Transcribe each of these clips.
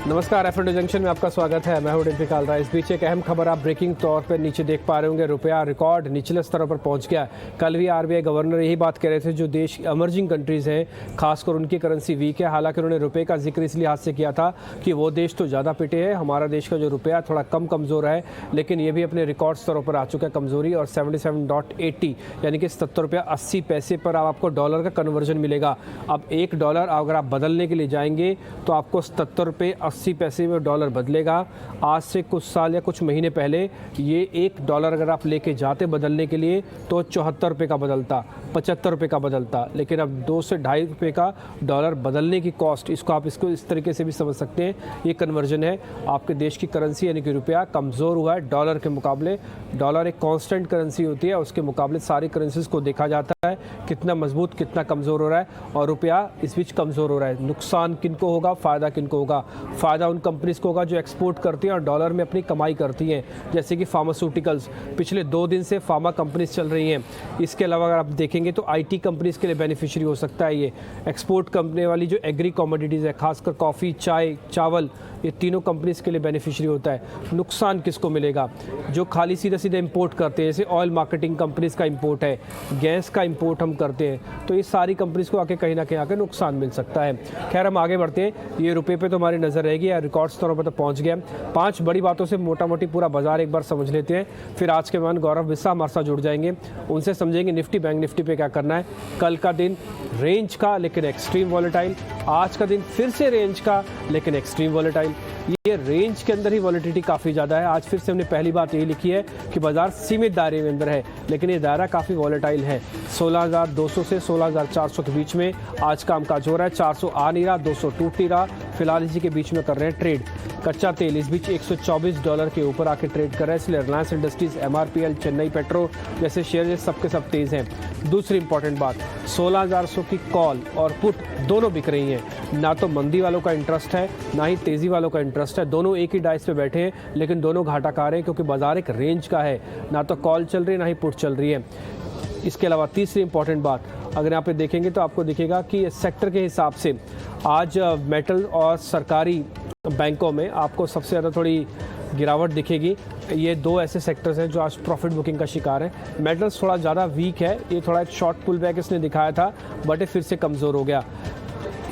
नमस्कार, F junction में आपका स्वागत है। मैं हूं डिम्पी कालरा। इस बीच एक अहम खबर आप ब्रेकिंग तौर पर नीचे देख पा रहे होंगे। रुपया रिकॉर्ड निचले स्तरों पर पहुंच गया। कल भी आरबीआई गवर्नर यही बात कह रहे थे, जो देश इमर्जिंग कंट्रीज़ हैं खासकर उनकी करेंसी वीक है। हालांकि उन्होंने रुपये का जिक्र इस लिहाज से किया था कि वो देश तो ज़्यादा पिटे हैं, हमारा देश का जो रुपया थोड़ा कम कमज़ोर है, लेकिन ये भी अपने रिकॉर्ड स्तरों पर आ चुका है कमज़ोरी। और 77.80 यानी कि 77 रुपया 80 पैसे पर आपको डॉलर का कन्वर्जन मिलेगा। अब $1 अगर आप बदलने के लिए जाएंगे तो आपको 77 रुपये 80 पैसे में डॉलर बदलेगा। आज से कुछ साल या कुछ महीने पहले ये $1 अगर आप लेके जाते बदलने के लिए तो 74 रुपये का बदलता, 75 रुपये का बदलता। लेकिन अब 2 से ढाई रुपये का डॉलर बदलने की कॉस्ट, इसको इस तरीके से भी समझ सकते हैं। ये कन्वर्जन है, आपके देश की करेंसी यानी कि रुपया कमज़ोर हुआ है डॉलर के मुकाबले। डॉलर एक कांस्टेंट करेंसी होती है, उसके मुकाबले सारी करेंसीज को देखा जाता है कितना मजबूत कितना कमज़ोर हो रहा है, और रुपया इस बीच कमज़ोर हो रहा है। नुकसान किनको होगा, फ़ायदा किनको होगा? फ़ायदा उन कंपनीज़ को होगा जो एक्सपोर्ट करती हैं और डॉलर में अपनी कमाई करती हैं, जैसे कि फार्मास्यूटिकल्स। पिछले 2 दिन से फार्मा कंपनीज चल रही हैं। इसके अलावा अगर आप देखेंगे तो आईटी कंपनीज़ के लिए बेनिफिशियरी हो सकता है ये। एक्सपोर्ट कंपनी वाली जो एग्री कमोडिटीज़ है, खासकर कॉफ़ी, चाय, चावल, ये तीनों कंपनीज़ के लिए बेनिफिशियरी होता है। नुकसान किसको मिलेगा? जो खाली सीधे इंपोर्ट करते हैं, जैसे ऑयल मार्केटिंग कंपनीज़ का इंपोर्ट है, गैस का इंपोर्ट हम करते हैं, तो ये सारी कंपनीज़ को आके कहीं ना कहीं आके नुकसान मिल सकता है। खैर, हम आगे बढ़ते हैं। ये रुपये पे तो हमारी नज़र रहेगी, या रिकॉर्ड स्तरों पर तो पहुंच गया। 5 बड़ी बातों से मोटा मोटी पूरा बाजार एक बार समझ लेते हैं, फिर आज के मेहमान गौरव बिस्सा हमारे साथ जुड़ जाएंगे। उनसे समझेंगे निफ्टी बैंक निफ्टी पे क्या करना है। कल का दिन रेंज का लेकिन एक्सट्रीम वॉलेटाइल, आज का दिन फिर से रेंज का लेकिन एक्सट्रीम वॉलेटाइल। ये रेंज के अंदर ही वॉलेटिलिटी काफ़ी ज़्यादा है। आज फिर से हमने पहली बात यही लिखी है कि बाजार सीमित दायरे में अंदर है, लेकिन ये दायरा काफ़ी वॉलेटाइल है। 16,200 से 16,400 के बीच में आज कामकाज हो रहा है। 400 आ नहीं रहा, 200 टूट नहीं रहा, फिलहाल इसी के बीच में कर रहे हैं ट्रेड। कच्चा तेल इस बीच $124 के ऊपर आके ट्रेड कर रहा है, इसलिए Reliance industries, MRPL, Chennai petro जैसे शेयर सबके सब तेज़ हैं। दूसरी इंपॉर्टेंट बात, 16,100 की कॉल और पुट दोनों बिक रही हैं। ना तो मंदी वालों का इंटरेस्ट है, ना ही तेज़ी वालों का इंटरेस्ट है। दोनों एक ही डाइस पे बैठे हैं, लेकिन दोनों घाटा खा रहे हैं, क्योंकि बाजार एक रेंज का है। ना तो कॉल चल रही है, ना ही पुट चल रही है। इसके अलावा तीसरी इंपॉर्टेंट बात, अगर यहाँ पे देखेंगे तो आपको दिखेगा कि सेक्टर के हिसाब से आज मेटल और सरकारी बैंकों में आपको सबसे ज़्यादा थोड़ी गिरावट दिखेगी। ये 2 ऐसे सेक्टर्स हैं जो आज प्रॉफिट बुकिंग का शिकार है। मेटल्स थोड़ा ज़्यादा वीक है, ये थोड़ा एक शॉर्ट पुल बैक इसने दिखाया था, बट ये फिर से कमज़ोर हो गया।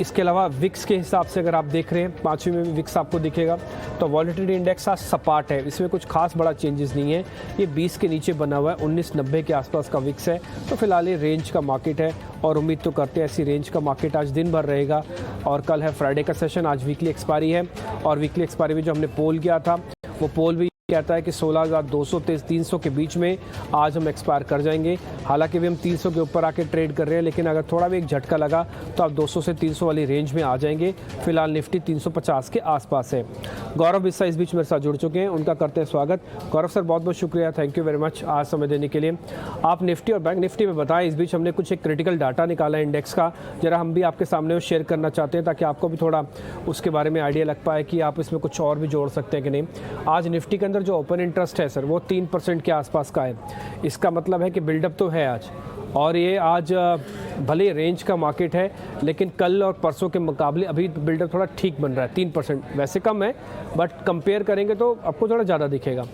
इसके अलावा विक्स के हिसाब से अगर आप देख रहे हैं, 5वीं में भी विक्स आपको दिखेगा, तो वॉलेटिलिटी इंडेक्स आज सपाट है, इसमें कुछ खास बड़ा चेंजेस नहीं है। ये 20 के नीचे बना हुआ है, 1990 के आसपास का विक्स है। तो फिलहाल ये रेंज का मार्केट है, और उम्मीद तो करते हैं ऐसी रेंज का मार्केट आज दिन भर रहेगा। और कल है फ्राइडे का सेशन, आज वीकली एक्सपायरी है, और वीकली एक्सपायरी में जो हमने पोल किया था वो पोल भी कहता है कि 16,200 से 300 के बीच में आज हम एक्सपायर कर जाएंगे। हालांकि भी हम 300 के ऊपर आके ट्रेड कर रहे हैं, लेकिन अगर थोड़ा भी एक झटका लगा तो आप 200 से 300 वाली रेंज में आ जाएंगे। फिलहाल निफ्टी 350 के आसपास है। गौरव बिस्सा इस बीच मेरे साथ जुड़ चुके हैं, उनका करते हैं स्वागत। गौरव सर, बहुत बहुत शुक्रिया, थैंक यू वेरी मच आज समय देने के लिए। आप निफ्टी और बैंक निफ्टी में बताएं, इस बीच हमने कुछ एक क्रिटिकल डाटा निकाला है इंडेक्स का, जरा हम भी आपके सामने शेयर करना चाहते हैं, ताकि आपको भी थोड़ा उसके बारे में आइडिया लग पाए कि आप इसमें कुछ और भी जोड़ सकते हैं कि नहीं। आज निफ्टी के अंदर जो ओपन इंटरेस्ट है सर, वो 3% के आसपास का है। इसका मतलब है कि बिल्डअप तो है आज, और ये आज भले रेंज का मार्केट है, लेकिन कल और परसों के मुकाबले अभी बिल्डअप थोड़ा ठीक बन रहा है। 3% वैसे कम है, बट कंपेयर करेंगे तो आपको थोड़ा ज़्यादा दिखेगा।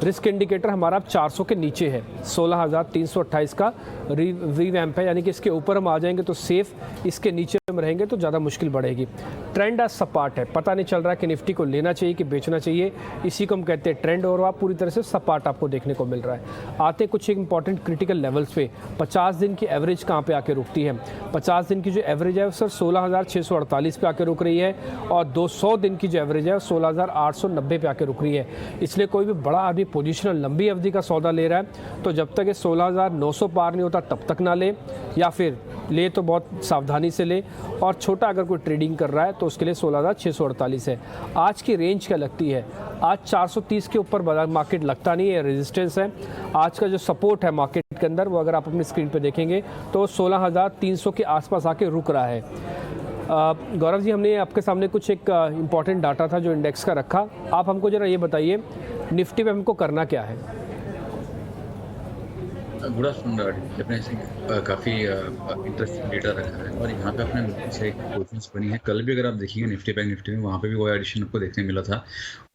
रिस्क इंडिकेटर हमारा अब 400 के नीचे है, 16,328 का रीवैम्प है, यानी कि इसके ऊपर हम आ जाएंगे तो सेफ, इसके नीचे हम रहेंगे तो ज़्यादा मुश्किल बढ़ेगी। ट्रेंड आज सपाट है, पता नहीं चल रहा है कि निफ्टी को लेना चाहिए कि बेचना चाहिए। इसी को हम कहते हैं ट्रेंड, और वह पूरी तरह से सपाट आपको देखने को मिल रहा है। आते कुछ एक इंपॉर्टेंट क्रिटिकल लेवल्स पे, 50 दिन की एवरेज कहाँ पे आके रुकती है? 50 दिन की जो एवरेज है सर 16,648 पे आके रुक रही है, और 200 दिन की जो एवरेज है 16,890 पे आके रुक रही है। इसलिए कोई भी बड़ा आदमी पोजीशनल लंबी अवधि का सौदा ले रहा है तो जब तक ये 16,900 पार नहीं होता तब तक ना ले, या फिर ले तो बहुत सावधानी से ले, और छोटा अगर कोई ट्रेडिंग कर रहा है तो उसके लिए 16,648 है। आज की रेंज क्या लगती है? आज 430 के ऊपर बाजार मार्केट लगता नहीं है, रेजिस्टेंस है। आज का जो सपोर्ट है मार्केट के अंदर, वो अगर आप अपनी स्क्रीन पे देखेंगे तो 16,300 के आसपास आके रुक रहा है। गौरव जी, हमने आपके सामने कुछ एक इम्पॉर्टेंट डाटा था जो इंडेक्स का रखा, आप हमको ज़रा ये बताइए निफ्टी में हमको करना क्या है? Good afternoon. डेफिनेटली काफ़ी इंटरेस्टिंग डेटा रखा है और यहाँ पे आपने बिल्कुल सही पोजीशंस बनी है। कल भी अगर आप देखेंगे निफ्टी बैंक निफ्टी में वहाँ पे भी वो एडिशन आपको देखने मिला था।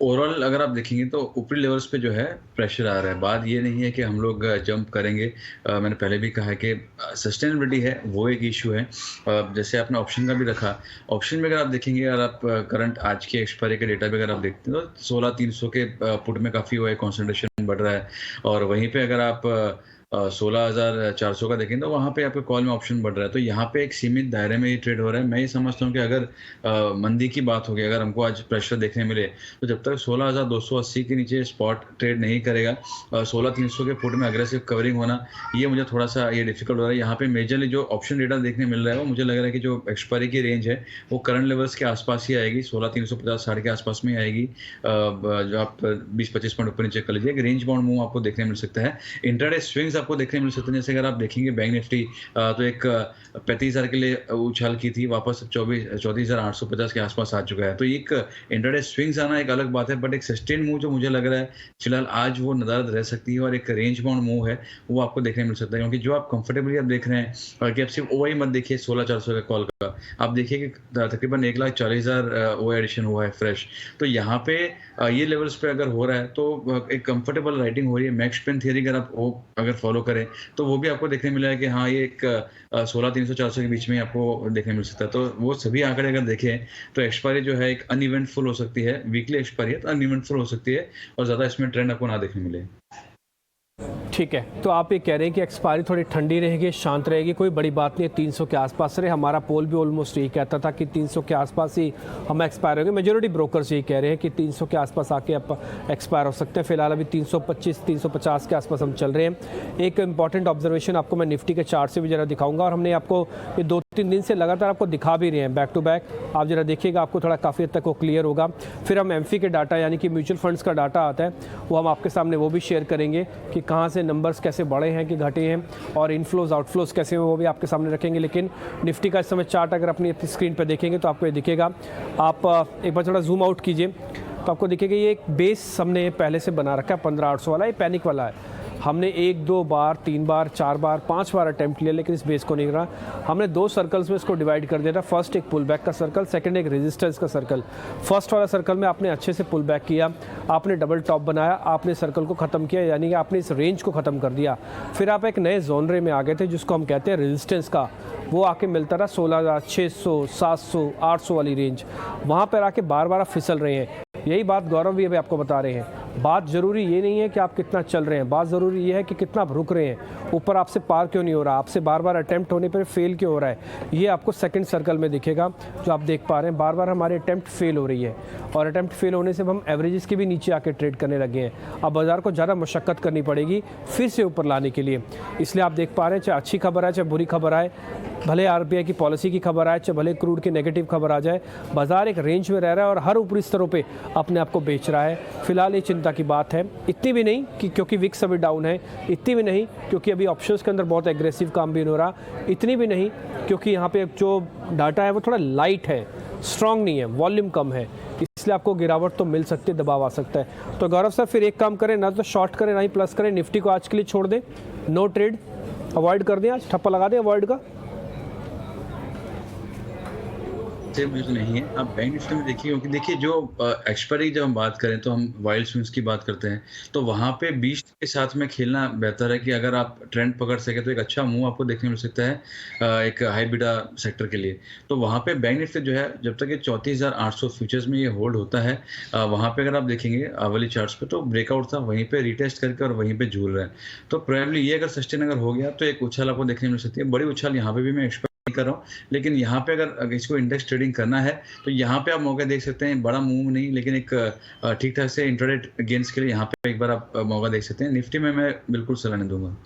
ओवरऑल अगर आप देखेंगे तो ऊपरी लेवल्स पे जो है प्रेशर आ रहा है। बात ये नहीं है कि हम लोग जंप करेंगे। मैंने पहले भी कहा है कि सस्टेनेबिलिटी है वो एक इशू है। जैसे आपने ऑप्शन का भी रखा, ऑप्शन में अगर आप देखेंगे, अगर आप करंट आज के एक्सपायरी के डेटा भी अगर आप देखते हैं तो 16,300 के पुट में काफ़ी वो है, कॉन्सेंट्रेशन बढ़ रहा है। और वहीं पे अगर आप 16,400 का देखें तो वहाँ पे आपके कॉल में ऑप्शन बढ़ रहा है। तो यहाँ पे एक सीमित दायरे में ये ट्रेड हो रहा है। मैं ये समझता हूँ कि अगर मंदी की बात होगी, अगर हमको आज प्रेशर देखने मिले तो जब तक 16,280 के नीचे स्पॉट ट्रेड नहीं करेगा, 16,300 के फुट में अग्रेसिव कवरिंग होना ये मुझे थोड़ा सा ये डिफिकल्ट हो रहा है। यहाँ पे मेजरली जो ऑप्शन डेटा देखने मिल रहा है वो मुझे लग रहा है कि जो एक्सपायरी की रेंज है वो करंट लेवल्स के आसपास ही आएगी, 16,350 साढ़े के आसपास में ही आएगी। जो आप 20-25 पॉइंट ऊपर नीचे कर लीजिए, एक रेंज बाउंड मूव आपको देखने मिल सकता है। इंट्राडे स्विंग्स आपको देखने मिल सकते हैं। जैसे अगर आप देखेंगे बैंक निफ्टी तो एक 35,000 के लिए उछाल की थी, वापस 34,850 के आसपास आ चुका है। तो एक इंट्राडे स्विंग्स आना एक अलग बात है, बट एक सस्टेन मूव जो मुझे लग रहा है फिलहाल आज वो नदारद रह सकती है और एक रेंज बाउंड मूव है वो आपको देखने मिल सकता है। क्योंकि जो आप कंफर्टेबली आप देख रहे हैं कि आप सिर्फ ओआई मत देखिए 16,400 का कॉल का, आप देखिए कि तकरीबन 1,40,000 ओ एडिशन हुआ है फ्रेश। तो यहाँ पे ये लेवल्स पे अगर हो रहा है तो एक कंफर्टेबल राइटिंग हो रही है। मैक्स पेन थियरी अगर आप वो अगर फॉलो करें तो वो भी आपको देखने मिला है कि हाँ ये एक 16,300-400 के बीच में आपको देखने मिल सकता है। तो वो सभी आंकड़े अगर देखें तो एक्सपायरी जो है एक अनइवेंटफुल हो सकती है, वीकली एक्सपायरी है तो अनइवेंटफुल हो सकती है और ज़्यादा इसमें ट्रेंड आपको ना देखने मिले। ठीक है, तो आप ये कह रहे हैं कि एक्सपायरी थोड़ी ठंडी रहेगी, शांत रहेगी, कोई बड़ी बात नहीं है, 300 के आसपास रहे। हमारा पोल भी ऑलमोस्ट यही कहता था कि 300 के आसपास ही हम एक्सपायर होंगे। मेजोरिटी ब्रोकर्स यही कह रहे हैं कि 300 के आसपास आके आप एक्सपायर हो सकते हैं। फिलहाल अभी 325 350 के आसपास हम चल रहे हैं। एक इंपॉर्टेंट ऑब्जर्वेशन आपको मैं निफ्टी के चार्ट से भी जरा दिखाऊंगा और हमने आपको ये 2-3 दिन से लगातार आपको दिखा भी रहे हैं बैक टू बैक। आप जरा देखिएगा, आपको थोड़ा काफ़ी हद तक वो क्लियर होगा। फिर हम एमफी के डाटा यानी कि म्यूचुअल फंड्स का डाटा आता है वो हम आपके सामने वो भी शेयर करेंगे कि कहाँ से नंबर्स कैसे बढ़े हैं कि घटे हैं और इनफ्लोज आउटफ्लोज कैसे हैं वो भी आपके सामने रखेंगे। लेकिन निफ्टी का इस समय चार्ट अगर अपनी स्क्रीन पर देखेंगे तो आपको ये दिखेगा। आप एक बार थोड़ा जूम आउट कीजिए तो आपको दिखेगा ये एक बेस हमने पहले से बना रखा है 15,800 वाला। ये पैनिक वाला है। हमने 1 2 बार 3 बार 4 बार 5 बार अटैम्प्ट लिया लेकिन इस बेस को नहीं करा। हमने 2 सर्कल्स में इसको डिवाइड कर दिया था। फर्स्ट एक पुल बैक का सर्कल, सेकंड एक रेजिस्टेंस का सर्कल। फर्स्ट वाला सर्कल में आपने अच्छे से पुल बैक किया, आपने डबल टॉप बनाया, आपने सर्कल को ख़त्म किया यानी कि आपने इस रेंज को ख़त्म कर दिया। फिर आप एक नए जोनरे में आ गए थे जिसको हम कहते हैं रेजिस्टेंस का। वो आके मिलता रहा 16,600 700 800 वाली रेंज। वहाँ पर आके बार बार आप फिसल रहे हैं। यही बात गौरव भी अभी आपको बता रहे हैं। बात ज़रूरी ये नहीं है कि आप कितना चल रहे हैं, बात ज़रूरी ये है कि कितना आप रुक रहे हैं। ऊपर आपसे पार क्यों नहीं हो रहा, आपसे बार बार अटैम्प्ट होने पर फेल क्यों हो रहा है। ये आपको सेकंड सर्कल में दिखेगा जो आप देख पा रहे हैं। बार बार हमारी अटैम्प्ट फेल हो रही है और अटैम्प्ट फेल होने से हम एवरेजेस के भी नीचे आके ट्रेड करने लगे हैं। अब बाज़ार को ज़्यादा मशक्क़त करनी पड़ेगी फिर से ऊपर लाने के लिए। इसलिए आप देख पा रहे हैं चाहे अच्छी खबर आए चाहे बुरी खबर आए, भले आरबीआई की पॉलिसी की खबर आए चाहे भले क्रूड की नेगेटिव खबर आ जाए, बाजार एक रेंज में रह रहा है और हर ऊपरी स्तरों पे अपने आप को बेच रहा है। फिलहाल ये चिंता की बात है। इतनी भी नहीं कि क्योंकि विक्स अभी डाउन है, इतनी भी नहीं क्योंकि अभी ऑप्शंस के अंदर बहुत एग्रेसिव काम भी नहीं हो रहा, इतनी भी नहीं क्योंकि यहाँ पे जो डाटा है वो थोड़ा लाइट है, स्ट्रांग नहीं है, वॉल्यूम कम है। इसलिए आपको गिरावट तो मिल सकती है, दबाव आ सकता है। तो गौरव सर फिर एक काम करें, ना तो शॉर्ट करें ना ही प्लस करें, निफ्टी को आज के लिए छोड़ दें, नो ट्रेड, अवॉइड कर दें, आज ठप्पा लगा दें अवॉइड का। बिल्कुल नहीं है। आप बैंक निफ्टी में देखिए, क्योंकि देखिए जो एक्सपायरी जब हम बात करें तो हम वाइल्ड स्विंग्स की बात करते हैं, तो वहाँ पे 20 के साथ में खेलना बेहतर है कि अगर आप ट्रेंड पकड़ सके तो एक अच्छा मूव आपको देखने मिल सकता है एक हाई बीटा सेक्टर के लिए। तो वहाँ पे बैंक निफ्टी जो है जब तक ये 34,800 फ्यूचर्स में ये होल्ड होता है, वहाँ पे अगर आप देखेंगे वाली चार्ट्स पे तो ब्रेकआउट था, वहीं पे रिटेस्ट करके और वहीं पे झूल रहा है। तो प्रोबेबली ये अगर सस्टेन अगर हो गया तो एक उछाल आपको देखने मिल सकती है। बड़ी उछाल यहाँ पे भी मैं कर रहा हूँ, लेकिन यहाँ पे अगर इसको इंडेक्स ट्रेडिंग करना है तो यहाँ पे आप मौका देख सकते हैं। बड़ा मूव नहीं लेकिन एक ठीक ठाक से इंट्राडे गेन्स के लिए यहाँ पे एक बार आप मौका देख सकते हैं। निफ्टी में मैं बिल्कुल सलाह नहीं दूंगा।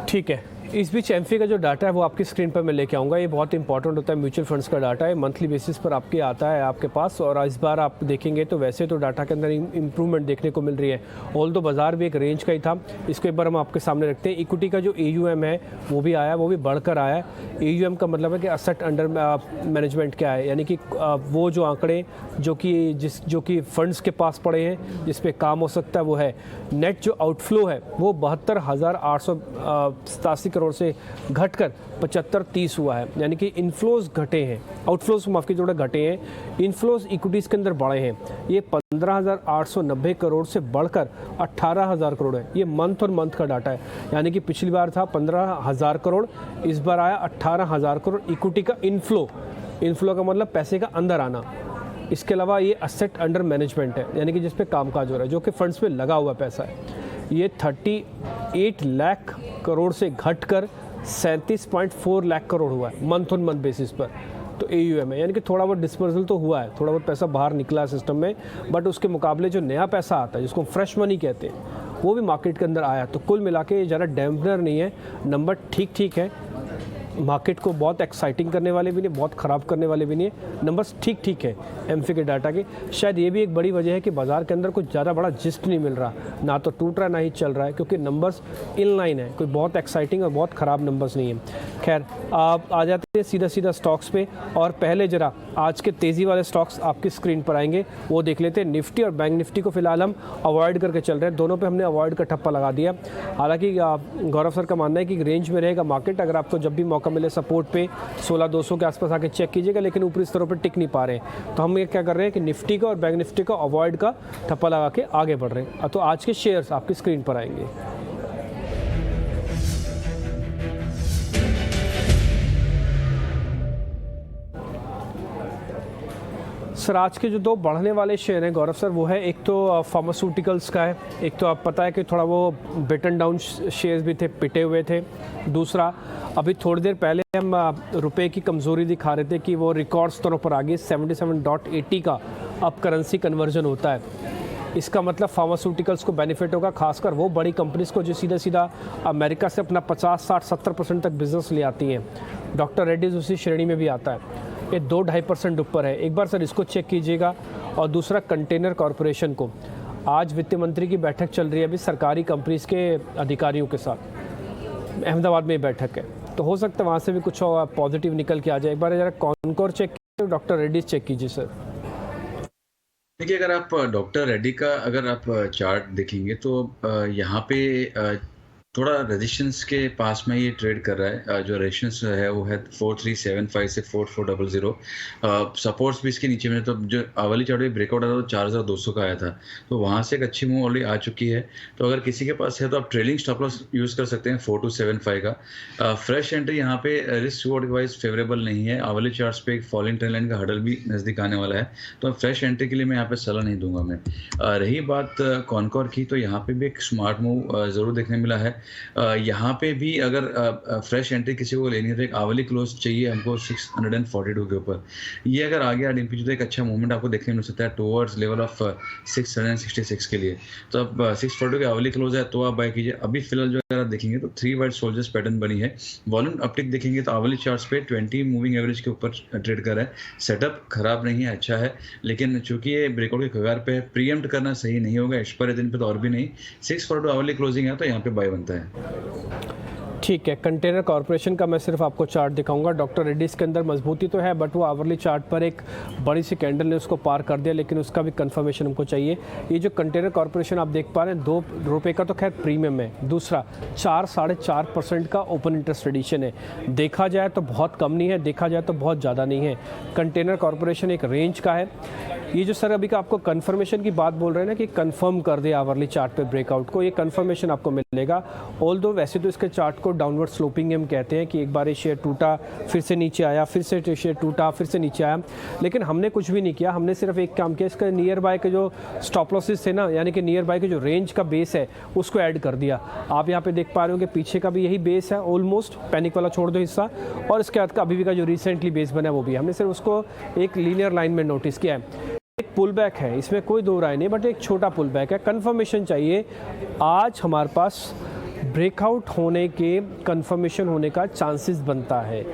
ठीक है, इस बीच एमफी का जो डाटा है वो आपकी स्क्रीन पर मैं लेके आऊँगा। ये बहुत इंपॉर्टेंट होता है, म्यूचुअल फंड्स का डाटा है, मंथली बेसिस पर आपके आता है आपके पास। और इस बार आप देखेंगे तो वैसे तो डाटा के अंदर इंप्रूवमेंट देखने को मिल रही है, ऑल तो बाजार भी एक रेंज का ही था। इसको एक बार हम आपके सामने रखते हैं। इक्विटी का जो AUM है वो भी आया, वो भी बढ़कर आया है। AUM का मतलब है कि असेट अंडर मैनेजमेंट क्या है, यानी कि वो जो आंकड़े जो कि फंड्स के पास पड़े हैं, जिस पे काम हो सकता है वो है। नेट जो आउटफ्लो है वो 72,887 करोड़ से घटकर 7530 हुआ है, यानी कि इनफ्लोज घटे हैं, आउटफ्लोज माफ की जोड़े घटे हैं, इनफ्लोज इक्विटीज़ के अंदर बढ़े हैं। ये 15,890 करोड़ से बढ़कर 18,000 करोड़ है। ये मंथ और मंथ का डाटा है, यानी कि पिछली बार था 15,000 करोड़, इस बार आया 18,000 करोड़ इक्विटी का इनफ्लो। इनफ्लो का मतलब पैसे का अंदर आना। इसके अलावा ये असेट अंडर मैनेजमेंट है, यानी कि जिस पे कामकाज हो रहा है, जो कि फंड्स पे लगा हुआ पैसा है। ये 38 लाख करोड़ से घटकर 37.4 लाख करोड़ हुआ है मंथ ऑन मंथ बेसिस पर। तो AUM है, यानी कि थोड़ा बहुत डिस्पर्सल तो हुआ है, थोड़ा बहुत पैसा बाहर निकला है सिस्टम में, बट उसके मुकाबले जो नया पैसा आता है, जिसको फ्रेश मनी कहते हैं, वो भी मार्केट के अंदर आया। तो कुल मिला के ये ज़्यादा डैम्पनर नहीं है, नंबर ठीक ठीक है। मार्केट को बहुत एक्साइटिंग करने वाले भी नहीं, बहुत ख़राब करने वाले भी नहीं है, नंबर्स ठीक ठीक है एमफी के डाटा के। शायद ये भी एक बड़ी वजह है कि बाज़ार के अंदर कुछ ज़्यादा बड़ा जिस्ट नहीं मिल रहा, ना तो टूट रहा ना ही चल रहा है, क्योंकि नंबर्स इन लाइन है, कोई बहुत एक्साइटिंग और बहुत ख़राब नंबर्स नहीं है। खैर, आप आ जाते हैं सीधा स्टॉक्स पे, और पहले ज़रा आज के तेज़ी वाले स्टॉक्स आपकी स्क्रीन पर आएंगे, वो देख लेते हैं। निफ्टी और बैंक निफ्टी को फिलहाल हम अवॉइड करके चल रहे हैं, दोनों पे हमने अवॉइड का ठप्पा लगा दिया। हालांकि गौरव सर का मानना है कि रेंज में रहेगा मार्केट, अगर आपको जब भी मौका मिले सपोर्ट पे 16,200 के आसपास आके चेक कीजिएगा, लेकिन ऊपरी स्तरों पर टिक नहीं पा रहे हैं। तो हम ये क्या कर रहे हैं कि निफ्टी का और बैंक निफ्टी का अवॉइड का ठप्पा लगा के आगे बढ़ रहे हैं। तो आज के शेयर्स आपकी स्क्रीन पर आएंगे। सर, आज के जो दो बढ़ने वाले शेयर हैं गौरव सर, वो है एक तो फार्मास्यूटिकल्स का है, एक तो आप पता है कि थोड़ा वो बिटन डाउन शेयर्स भी थे, पिटे हुए थे। दूसरा, अभी थोड़ी देर पहले हम रुपए की कमज़ोरी दिखा रहे थे कि वो रिकॉर्ड स्तरों पर आ गई, 77.80 का अब करेंसी कन्वर्जन होता है। इसका मतलब फार्मास्यूटिकल्स को बेनिफिट होगा, खासकर वो बड़ी कंपनीज को जो सीधा अमेरिका से अपना 50, 60, 70% तक बिजनेस ले आती हैं। डॉक्टर रेड्डीज उसी श्रेणी में भी आता है, ये 2-2.5% ऊपर है। एक बार सर इसको चेक कीजिएगा। और दूसरा, कंटेनर कॉरपोरेशन को, आज वित्त मंत्री की बैठक चल रही है अभी सरकारी कंपनीज के अधिकारियों के साथ, अहमदाबाद में बैठक है, तो हो सकता है वहाँ से भी कुछ पॉजिटिव निकल के आ जाए। एक बार ज़रा कॉनकोर चेक कीजिए, डॉक्टर रेड्डीज चेक कीजिए सर। देखिए, अगर आप डॉक्टर रेड्डी का अगर आप चार्ट देखेंगे तो यहाँ पे थोड़ा रेजिस्टेंस के पास में ये ट्रेड कर रहा है। जो रेजिस्टेंस है वो है 4375 से 4400। सपोर्ट्स भी इसके नीचे में, तो जो अवली चार्ट में ब्रेकआउट आया था तो 4200 का आया था, तो वहाँ से एक अच्छी मूव ऑलरेडी आ चुकी है। तो अगर किसी के पास है तो आप ट्रेलिंग स्टॉप लॉस यूज़ कर सकते हैं 4275 का। फ्रेश एंट्री यहाँ पे रिस्क रिवॉर्ड वाइज फेवरेबल नहीं है। अवली चार्ट्स पे एक फॉलिंग ट्रेंड लाइन का हडल भी नज़दीक आने वाला है, तो फ्रेश एंट्री के लिए मैं यहाँ पे सलाह नहीं दूंगा मैं। रही बात कॉनकोर की, तो यहाँ पे भी एक स्मार्ट मूव ज़रूर देखने मिला है। यहाँ पे भी अगर फ्रेश एंट्री किसी को लेनी है तो एक आवली क्लोज चाहिए हमको 642 के ऊपर। ये अगर आ गया डीपीजी तो एक अच्छा मूवमेंट आपको देखने मिल सकता है टुवर्ड्स लेवल ऑफ 666 के लिए। तो अब 642 के आवली क्लोज है तो आप बाय कीजिए। अभी फिलहाल जो अगर आप देखेंगे तो 3 वाइट सोल्जर्स पैटर्न बनी है। वॉल्यूम अपटिक देखेंगे तो आवली चार्ट्स पे 20 मूविंग एवरेज के ऊपर ट्रेड कर रहा है। सेटअप खराब नहीं है, अच्छा है, लेकिन चूंकि ये ब्रेकआउट के कगार पे प्रीएम्प्ट करना सही नहीं होगा। एक्सपायरी दिन पे तो और भी नहीं। 642 आवली क्लोजिंग है तो यहाँ पे बाय बनता है। ठीक है, कंटेनर कॉर्पोरेशन का मैं सिर्फ आपको चार्ट दिखाऊंगा। डॉक्टर रेड्डीज के अंदर मजबूती तो है, बट वो आवरली चार्ट पर एक बड़ी सी कैंडल ने उसको पार कर दिया, लेकिन उसका भी कंफर्मेशन हमको चाहिए। ये जो कंटेनर कॉर्पोरेशन आप देख पा रहे हैं, ₹2 का तो खैर प्रीमियम है, दूसरा 4-4.5% का ओपन इंटरेस्ट एडिशन है। देखा जाए तो बहुत कम नहीं है, देखा जाए तो बहुत ज़्यादा नहीं है। कंटेनर कॉर्पोरेशन एक रेंज का है। ये जो सर अभी का आपको कंफर्मेशन की बात बोल रहे हैं ना कि कंफर्म कर दे आवरली चार्ट पे ब्रेकआउट को, ये कंफर्मेशन आपको मिलेगा। ऑल्दो वैसे तो इसके चार्ट को डाउनवर्ड स्लोपिंग हम कहते हैं कि एक बार ये शेयर टूटा, फिर से नीचे आया, फिर से शेयर टूटा, फिर से नीचे आया, लेकिन हमने कुछ भी नहीं किया। हमने सिर्फ एक काम किया, इसका नियर बाय के जो स्टॉप लॉसेस थे ना, यानी कि नियर बाय के जो रेंज का बेस है उसको ऐड कर दिया। आप यहाँ पे देख पा रहे हो कि पीछे का भी यही बेस है ऑलमोस्ट, पैनिक वाला छोड़ दो हिस्सा, और इसके बाद का अभी भी का जो रिसेंटली बेस बना है वो भी हमने सिर्फ उसको एक लीनियर लाइन में नोटिस किया है। एक पुल बैक है, इसमें कोई दो राय नहीं, बट एक छोटा पुल बैक है। कंफर्मेशन चाहिए। आज हमारे पास ब्रेकआउट होने के कंफर्मेशन होने का चांसेस बनता है।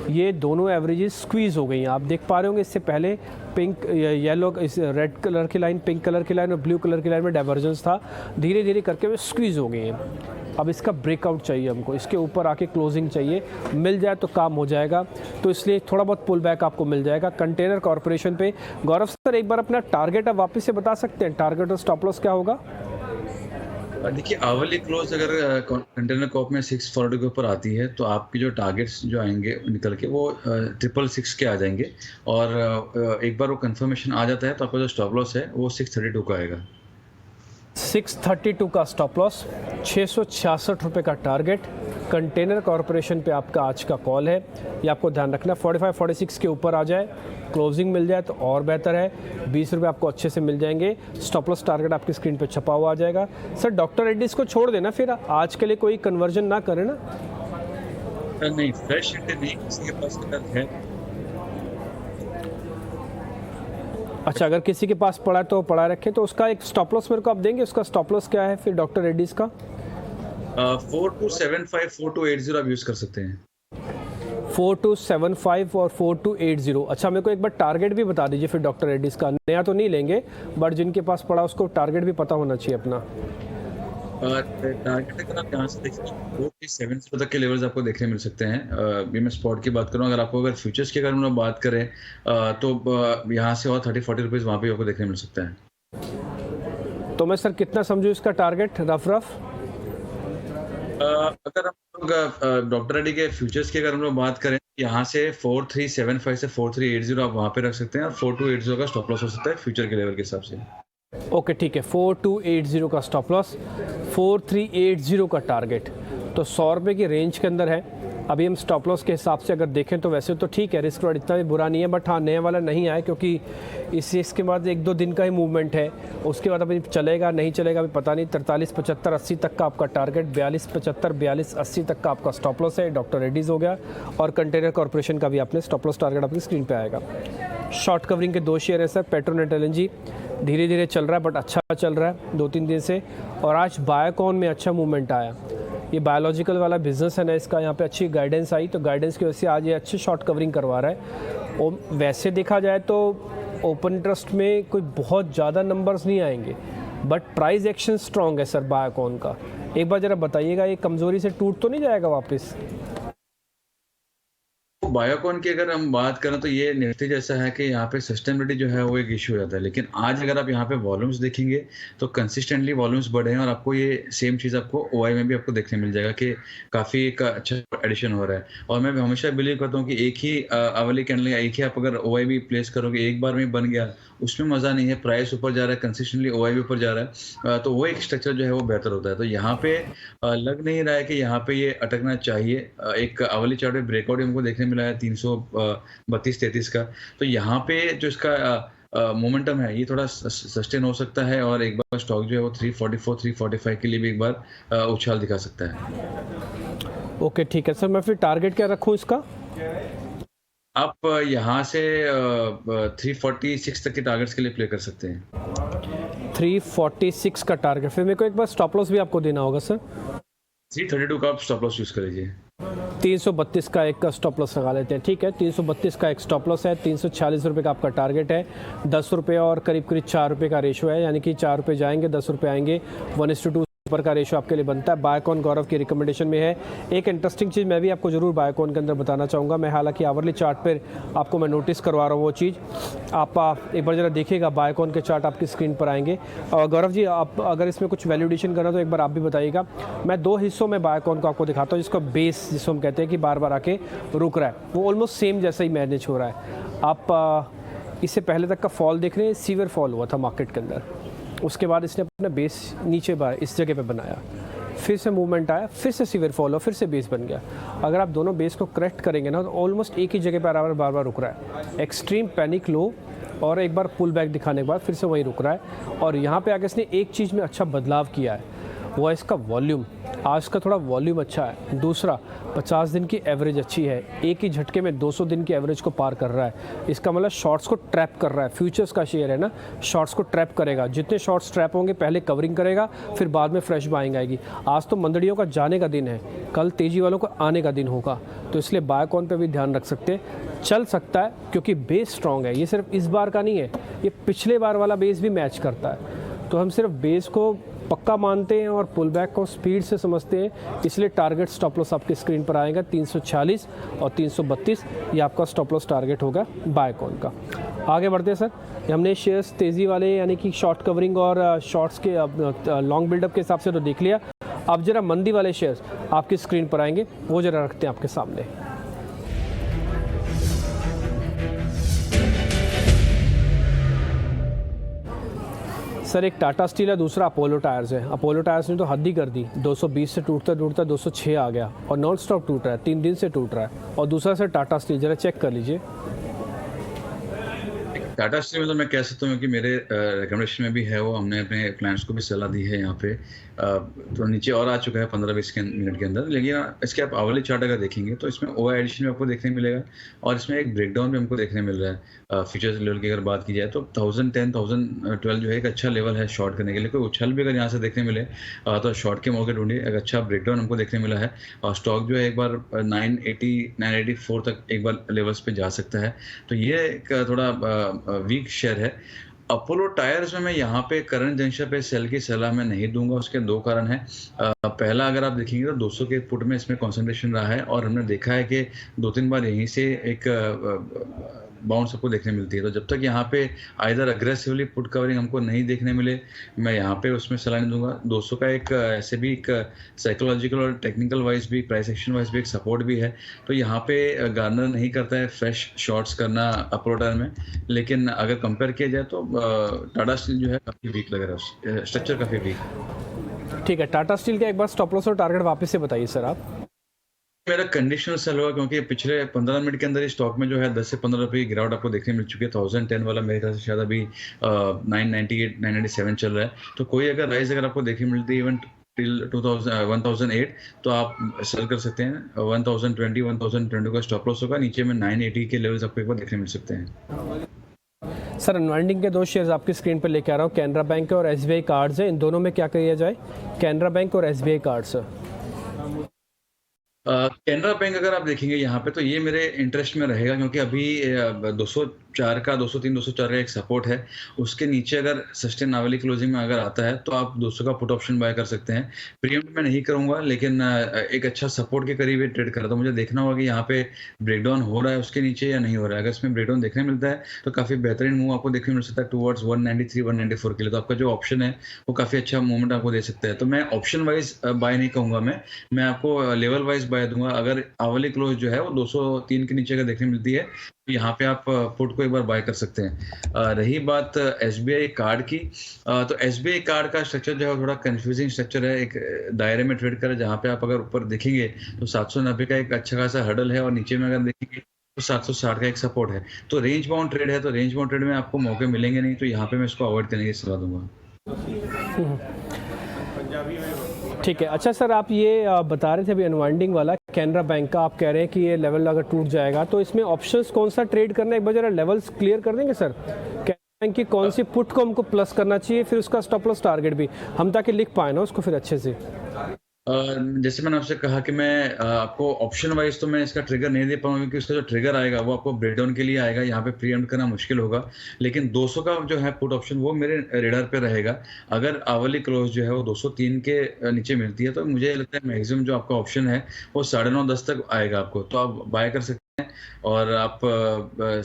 ये दोनों एवरेजेस स्क्वीज़ हो गई हैं, आप देख पा रहे होंगे। इससे पहले पिंक येलो इस रेड कलर की लाइन, पिंक कलर की लाइन और ब्लू कलर की लाइन में डाइवर्जेंस था, धीरे धीरे करके वो स्क्वीज़ हो गई हैं। अब इसका ब्रेकआउट चाहिए हमको, इसके ऊपर आके क्लोजिंग चाहिए, मिल जाए तो काम हो जाएगा। तो इसलिए थोड़ा बहुत पुल बैक आपको मिल जाएगा कंटेनर कॉर्पोरेशन पे। गौरव सर, एक बार अपना टारगेट आप वापस से बता सकते हैं, टारगेट और स्टॉप लॉस क्या होगा? देखिए, आवरली क्लोज अगर कंटेनर कॉप में 640 के ऊपर आती है तो आपके जो टारगेट्स जो आएंगे निकल के वो 666 के आ जाएंगे। और एक बार वो कंफर्मेशन आ जाता है तो आपका जो स्टॉप लॉस है वो 632 का आएगा। 632 का स्टॉप लॉस, 666 रुपये का टारगेट। कंटेनर कॉर्पोरेशन पे आपका आज का कॉल है, ये आपको ध्यान रखना। 45-46 के ऊपर आ जाए, क्लोजिंग मिल जाए तो और बेहतर है। 20 रुपये आपको अच्छे से मिल जाएंगे। स्टॉप लॉस टारगेट आपकी स्क्रीन पे छपा हुआ आ जाएगा। सर, डॉक्टर रेड्डीज को छोड़ देना, फिर आज के लिए कोई कन्वर्जन ना करें ना। नहीं, फ्रेश नहीं किसी के पास अगर है। अच्छा, अगर किसी के पास पड़ा है तो पड़ा रखें। तो उसका एक स्टॉप लॉस मेरे को आप देंगे, उसका स्टॉप लॉस क्या है फिर डॉक्टर रेड्डीज का? 4275 4280 आप यूज़ कर सकते हैं। 4275 और 4280। अच्छा, मेरे को एक बार टारगेट भी बता दीजिए फिर डॉक्टर रेड्डीज का। नया तो नहीं लेंगे, बट जिनके पास पड़ा उसको टारगेट भी पता होना चाहिए अपना। टारगेट अगर आप यहाँ से देखेंगे 47 तक के लेवल्स आपको देखने मिल सकते हैं। अभी मैं स्पॉट की बात करूँ, अगर फ्यूचर्स की अगर हम लोग बात करें तो यहाँ से और 30-40 रुपीज़ वहाँ पे आपको देखने मिल सकता है। तो मैं सर कितना समझूँ इसका टारगेट रफ? अगर हम लोग डॉक्टर रेड्डी के फ्यूचर्स की अगर हम लोग बात करें, यहाँ से 4375 से 4380 आप वहाँ पे रख सकते हैं और 4280 का स्टॉप लॉस हो सकता है फ्यूचर के लेवल के हिसाब से। ओके, ठीक है। 4280 का स्टॉप लॉस, 4380 का टारगेट, तो 100 रुपये की रेंज के अंदर है। अभी हम स्टॉप लॉस के हिसाब से अगर देखें तो वैसे तो ठीक है, रिस्क इतना भी बुरा नहीं है, बट हाँ, नया वाला नहीं आया क्योंकि इसके बाद 1-2 दिन का ही मूवमेंट है। उसके बाद अभी चलेगा नहीं चलेगा अभी पता नहीं। 43-75-80 तक का आपका टारगेट, 42-75 42-80 तक का आपका स्टॉप लॉस है। डॉक्टर रेड्डीज हो गया और कंटेनर कॉर्पोरेशन का भी आपने स्टॉप लॉस टारगेट अपनी स्क्रीन पर आएगा। शॉर्ट कवरिंग के 2 शेयर है सर। पेट्रोनेट LNG धीरे धीरे चल रहा है बट अच्छा चल रहा है 2-3 दिन से। और आज बायोकॉन में अच्छा मूवमेंट आया। ये बायोलॉजिकल वाला बिजनेस है ना, इसका यहाँ पे अच्छी गाइडेंस आई, तो गाइडेंस की वजह से आज ये अच्छी शॉर्ट कवरिंग करवा रहा है। और वैसे देखा जाए तो ओपन इंटरेस्ट में कोई बहुत ज़्यादा नंबर्स नहीं आएंगे, बट प्राइस एक्शन स्ट्रॉन्ग है सर बायोकॉन का। एक बार ज़रा बताइएगा, ये कमज़ोरी से टूट तो नहीं जाएगा वापस? बायोकॉन की अगर हम बात करें तो ये निफ्टी जैसा है कि यहाँ पे सस्टेनेबिलिटी जो है वो एक इशू हो जाता है। लेकिन आज अगर आप यहाँ पे वॉल्यूम्स देखेंगे तो कंसिस्टेंटली वॉल्यूम्स बढ़े हैं और आपको ये सेम चीज़ आपको OI में भी आपको देखने मिल जाएगा कि काफ़ी एक अच्छा एडिशन हो रहा है। और मैं हमेशा बिलीव करता हूँ कि एक ही आवली कैंडल या एक ही आप अगर OI भी प्लेस करोगे, एक बार में बन गया उसमें मज़ा नहीं है। प्राइस ऊपर जा रहा है, कंसिस्टेंटली OI भी ऊपर जा रहा है, तो वो एक स्ट्रक्चर जो है वो बेहतर होता है। तो यहाँ पे लग नहीं रहा है कि यहाँ पे ये अटकना चाहिए। एक आवली चार्ट में ब्रेकआउट हमको देखने मिला है 332-33 का। तो यहाँ पे जो इसका मोमेंटम है ये थोड़ा सस्टेन हो सकता है और एक बार स्टॉक जो है वो 344-345 के लिए भी एक बार उछाल दिखा सकता है। ओके, ठीक है सर। मैं फिर टारगेट क्या रखूँ इसका? आप यहाँ से 346 तक के टारगेट्स के लिए प्ले कर सकते हैं। 346 का टारगेट। फिर मेरे को एक बार स्टॉप लॉस भी आपको देना होगा सर। 332 का आप स्टॉप लॉस यूज़ कर लीजिए। 332 का एक का स्टॉप लॉस लगा लेते हैं, ठीक है। 332 का एक स्टॉप लॉस है। 346 रुपये का आपका टारगेट है। 10 रुपये और करीब 4 रुपये का रेशो है, यानी कि 4 रुपये जाएंगे 10 रुपये आएंगे। 1:2 ऊपर का रेशो आपके लिए बनता है। बायोकॉन गौरव की रिकमेंडेशन में है। एक इंटरेस्टिंग चीज़ मैं भी आपको ज़रूर बायोकॉन के अंदर बताना चाहूँगा। मैं हालांकि आवरली चार्ट पर आपको मैं नोटिस करवा रहा हूँ वो चीज़। आप एक बार ज़रा देखिएगा, बायोकॉन के चार्ट आपकी स्क्रीन पर आएंगे। और गौरव जी, आप अगर इसमें कुछ वैल्यूडेशन करना तो एक बार आप भी बताइएगा। मैं 2 हिस्सों में बायोकॉन को आपको दिखाता हूँ, जिसका बेस जिसको हम कहते हैं कि बार बार आके रुक रहा है, वो ऑलमोस्ट सेम जैसा ही मैनेज हो रहा है। आप इससे पहले तक का फॉल देख रहे हैं, सीवियर फॉल हुआ था मार्केट के अंदर। उसके बाद इसने अपना बेस नीचे इस जगह पे बनाया, फिर से मूवमेंट आया, फिर से सीवियर फॉल हुआ, फिर से बेस बन गया। अगर आप दोनों बेस को करेक्ट करेंगे ना तो ऑलमोस्ट एक ही जगह पर बार बार रुक रहा है। एक्सट्रीम पैनिक लो और एक बार पुल बैक दिखाने के बाद फिर से वहीं रुक रहा है। और यहाँ पे आगे इसने एक चीज़ में अच्छा बदलाव किया है, वो है इसका वॉल्यूम। आज का थोड़ा वॉल्यूम अच्छा है। दूसरा, 50 दिन की एवरेज अच्छी है, एक ही झटके में 200 दिन की एवरेज को पार कर रहा है। इसका मतलब शॉर्ट्स को ट्रैप कर रहा है। फ्यूचर्स का शेयर है ना, शॉर्ट्स को ट्रैप करेगा। जितने शॉर्ट्स ट्रैप होंगे पहले कवरिंग करेगा, फिर बाद में फ्रेश बाइंग आएगी। आज तो मंदड़ियों का जाने का दिन है, कल तेजी वालों का आने का दिन होगा, तो इसलिए बाय कॉन पे भी ध्यान रख सकते हैं। चल सकता है क्योंकि बेस स्ट्रॉन्ग है। ये सिर्फ इस बार का नहीं है, ये पिछले बार वाला बेस भी मैच करता है। तो हम सिर्फ बेस को पक्का मानते हैं और पुल बैक को स्पीड से समझते हैं, इसलिए टारगेट स्टॉप लॉस आपकी स्क्रीन पर आएगा 340 और 332। ये आपका स्टॉप लॉस टारगेट होगा बाय कॉन का। आगे बढ़ते हैं सर। हमने शेयर्स तेज़ी वाले यानी कि शॉर्ट कवरिंग और शॉर्ट्स के लॉन्ग बिल्डअप के हिसाब से तो देख लिया। अब जरा मंदी वाले शेयर्स आपकी स्क्रीन पर आएंगे, वो जरा रखते हैं आपके सामने। सर एक टाटा स्टील है, दूसरा अपोलो टायर्स है। अपोलो टायर्स ने तो हद ही कर दी, 220 से टूटता टूटता 206 आ गया और नॉन स्टॉप टूट रहा है, 3 दिन से टूट रहा है। और दूसरा सर टाटा स्टील, जरा चेक कर लीजिए। टाटा स्टील में तो मैं कह सकता हूँ कि मेरे रिकमेंडेशन में भी है, वो हमने अपने क्लाइंट्स को भी सलाह दी है। यहाँ पे तो नीचे और आ चुका है 15-20 मिनट के अंदर। लेकिन इसके आप आवली चार्ट अगर देखेंगे तो इसमें ओवर एडिशन भी आपको देखने मिलेगा और इसमें एक ब्रेकडाउन भी हमको देखने मिल रहा है। फ्यूचर्स लेवल की अगर बात की जाए तो 1010 1012 जो है एक अच्छा लेवल है शॉर्ट करने के लिए। कोई उछल भी अगर यहाँ से देखने मिले तो शॉर्ट के मौके ढूंढिए। एक अच्छा ब्रेकडाउन हमको देखने मिला है और स्टॉक जो है एक बार 980 984 तक एक बार लेवल्स पे जा सकता है। तो ये एक थोड़ा वीक शेयर है। अपोलो टायर्स में मैं यहाँ पे करंट जंक्शन पे सेल की सलाह मैं नहीं दूंगा। उसके 2 कारण हैं। पहला, अगर आप देखेंगे तो 200 के पुट में इसमें कंसंट्रेशन रहा है और हमने देखा है कि 2-3 बार यहीं से एक बाउंस आपको देखने मिलती है। तो जब तक यहाँ पे आइदर अग्रेसिवली पुट कवरिंग हमको नहीं देखने मिले, मैं यहाँ पे उसमें सलाह नहीं दूंगा। 200 का एक ऐसे भी एक साइकोलॉजिकल और टेक्निकल वाइज भी, प्राइस एक्शन वाइज भी एक सपोर्ट भी है। तो यहाँ पे गार्नर नहीं करता है फ्रेश शॉर्ट्स करना अपोलो टायर में। लेकिन अगर कंपेयर किया जाए तो टाटा स्टील जो है काफ़ी वीक लग रहा है, स्ट्रक्चर काफ़ी वीक। ठीक है, टाटा स्टील का एक बार स्टॉप लॉस और टारगेट वापस से बताइए सर आप। मेरा कंडीशनल सेल हुआ क्योंकि पिछले 15 मिनट के अंदर इस स्टॉक में जो है 10 से 15 रुपए की गिरावट आपको देखने मिल चुकी है। 1010 वाला मेरे ख्याल से शायद अभी 998 997 चल रहा है। तो कोई अगर राइज अगर आपको देखने मिलती है इवन टिल 1008 तो आप सेल कर सकते हैं। 1020 1020 का स्टॉप लॉस होगा। नीचे में 980 के लेवल्स आपको एक बार देखने मिल सकते हैं। सर अनवाइंडिंग के 2 शेयर्स आपकी स्क्रीन पर लेके आ रहा हूँ, कैनरा बैंक और SBI कार्ड्स है। इन दोनों में क्या किया जाए? कैनरा बैंक और SBI कार्ड्स। कैनरा बैंक अगर आप देखेंगे यहाँ पे तो ये मेरे इंटरेस्ट में रहेगा क्योंकि अभी 204 का 203 204 का एक सपोर्ट है। उसके नीचे अगर सस्टेन वाली क्लोजिंग में अगर आता है तो आप 200 का पुट ऑप्शन बाय कर सकते हैं। प्रीमियम में नहीं करूंगा लेकिन एक अच्छा सपोर्ट के करीब ट्रेड कर रहा था। मुझे देखना होगा कि यहाँ पे ब्रेकडाउन हो रहा है उसके नीचे या नहीं हो रहा है। अगर इसमें ब्रेकडाउन देखने मिलता है तो काफी बेहतरीन मूव आपको देखने मिल सकता है टुवर्ड्स 193 194 के लिए। तो आपका जो ऑप्शन है वो काफी अच्छा मूवमेंट आपको दे सकता है। तो मैं ऑप्शन वाइज बाय नहीं कहूंगा, मैं आपको लेवल वाइज बाय दूंगा। अगर आवली क्लोज जो है वो 203 के नीचे अगर देखने मिलती है तो यहाँ पे आप पुट को एक बार बाय कर सकते हैं। रही बात SBI कार्ड की, तो SBI कार्ड का स्ट्रक्चर जो है थोड़ा कंफ्यूजिंग स्ट्रक्चर है। एक दायरे में ट्रेड कर जहाँ पे आप अगर ऊपर देखेंगे तो 790 का एक अच्छा खासा हर्डल है और नीचे में अगर देखेंगे तो 760 का एक सपोर्ट है। तो रेंज बाउंड ट्रेड है, तो रेंज बाउंड ट्रेड में आपको मौके मिलेंगे नहीं। तो यहाँ पे मैं इसको अवॉइड करने की सलाह दूंगा। ठीक है। अच्छा सर, आप ये बता रहे थे अभी अनवाइंडिंग वाला कैनरा बैंक का, आप कह रहे हैं कि ये लेवल अगर टूट जाएगा तो इसमें ऑप्शंस कौन सा ट्रेड करना है, एक बार जरा लेवल्स क्लियर कर देंगे सर? कैनरा बैंक की कौन सी पुट को हमको प्लस करना चाहिए, फिर उसका स्टॉप लॉस टारगेट भी हम ताकि लिख पाए ना उसको फिर अच्छे से। जैसे मैंने आपसे कहा कि मैं आपको ऑप्शन वाइज तो मैं इसका ट्रिगर नहीं दे पाऊंगा क्योंकि उसका जो ट्रिगर आएगा वो आपको ब्रेकडाउन के लिए आएगा। यहाँ पे प्रीएम्प्ट करना मुश्किल होगा। लेकिन 200 का जो है पुट ऑप्शन वो मेरे रेडार पे रहेगा। अगर आवली क्लोज जो है वो 203 के नीचे मिलती है तो मुझे लगता है मैक्सिमम जो आपका ऑप्शन है वो 9.5-10 तक आएगा आपको, तो आप बाय कर सकते हैं। और आप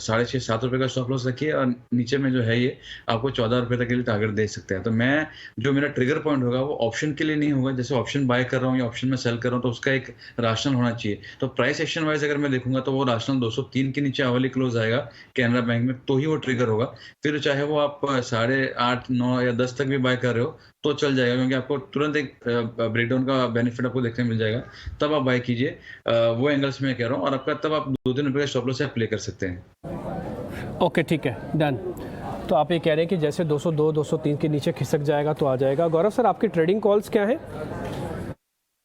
6.5-7 रुपए का स्टॉप लॉस रखिए और नीचे में जो है ये आपको 14 रुपए तक के लिए टारगेट दे सकते हैं। तो मैं जो मेरा ट्रिगर पॉइंट होगा वो ऑप्शन के लिए नहीं होगा। जैसे ऑप्शन बाय कर रहा हूँ या ऑप्शन में सेल कर रहा हूँ तो उसका एक राशनल होना चाहिए। तो प्राइस एक्शन वाइज अगर मैं देखूंगा तो वो राशनल 203 के नीचे आवली क्लोज आएगा कैनरा बैंक में तो ही वो ट्रिगर होगा। फिर चाहे वो आप 8.5 9 या 10 तक भी बाय कर रहे हो तो चल जाएगा क्योंकि आपको तुरंत एक ब्रेकडाउन का बेनिफिट आपको देखने मिल जाएगा। तब आप बाय कीजिए, वो एंगल्स में कह रहा हूँ। और आपका तब आप 2-3 रुपए का स्टॉप लॉस आप प्ले कर सकते हैं। ओके ठीक है, डन। तो आप ये कह रहे हैं कि जैसे 202 203 के नीचे खिसक जाएगा तो आ जाएगा। गौरव सर, आपकी ट्रेडिंग कॉल्स क्या हैं?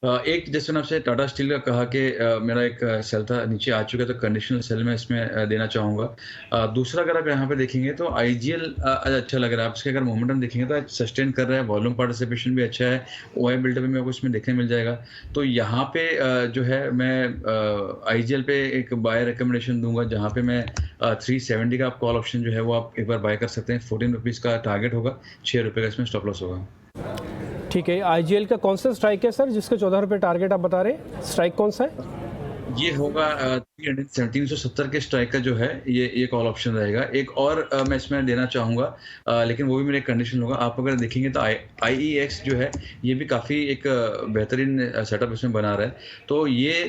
एक जैसे मैंने आपसे टाटा स्टील का कहा कि मेरा एक सेल था नीचे आ चुका है, तो कंडीशनल सेल में इसमें देना चाहूँगा। दूसरा अगर आप यहाँ पे देखेंगे तो आईजीएल आज अच्छा लग रहा है। आप इसके अगर मोमेंटम देखेंगे तो आज सस्टेन कर रहा है, वॉल्यूम पार्टिसिपेशन भी अच्छा है, ओआई बिल्डअप भी आपको इसमें देखने मिल जाएगा। तो यहाँ पे जो है मैं आईजीएल पे एक बाय रिकमेंडेशन दूंगा, जहाँ पे मैं 370 का आप कॉल ऑप्शन जो है वो आप एक बार बाय कर सकते हैं। 14 रुपीज़ का टारगेट होगा, 6 रुपये का इसमें स्टॉप लॉस होगा। ठीक है, आईजीएल का कौन सा स्ट्राइक है सर, जिसके 14 रुपये टारगेट आप बता रहे हैं? स्ट्राइक कौन सा है? ये होगा 370 के स्ट्राइक का जो है ये कॉल ऑप्शन रहेगा। एक और मैं इसमें देना चाहूँगा, लेकिन वो भी मेरे कंडीशन होगा। आप अगर देखेंगे तो IEX जो है ये भी काफ़ी एक बेहतरीन सेटअप इसमें बना रहा है। तो ये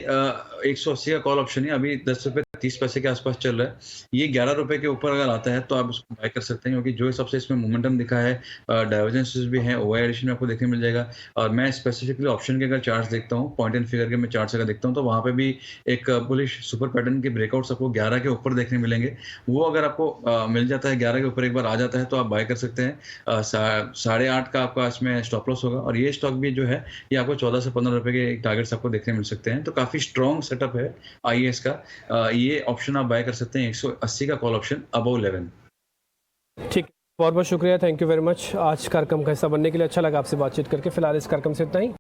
180 का कॉल ऑप्शन है, अभी 10 रुपये 30 पैसे के आसपास चल रहा है। ये 11 रुपये के ऊपर अगर आता है तो आप इसको बाय कर सकते हैं, क्योंकि जो हिसाब से इसमें मोमेंटम दिखा है, डाइवर्जेंसेस भी हैं, ओआई एडिशन में आपको देखने मिल जाएगा। और मैं स्पेसिफिकली ऑप्शन के अगर चार्ट्स देखता हूँ, पॉइंट एंड फिगर के मैं चार्ट्स अगर देखता हूँ, तो वहाँ पे भी एक बुलिश सुपर पैटर्न के ब्रेकआउट्स आपको 11 के ऊपर देखने मिलेंगे। वो अगर आपको मिल जाता है, 11 के ऊपर एक बार आ जाता है, तो आप बाय कर सकते हैं। 8.5 का आपका इसमें स्टॉप लॉस होगा। और ये स्टॉक भी जो है ये आपको 14 से 15 रुपये के टारगेट्स आपको देखने मिल सकते हैं। तो काफ़ी स्ट्रॉन्ग सेटअप है IES का। ये ऑप्शन आप बाय कर सकते हैं, 180 का कॉल ऑप्शन अबव 11। ठीक, बहुत बहुत शुक्रिया, थैंक यू वेरी मच। आज कार्यक्रम का हिस्सा बनने के लिए अच्छा लगा आपसे बातचीत करके। फिलहाल इस कार्यक्रम से इतना ही।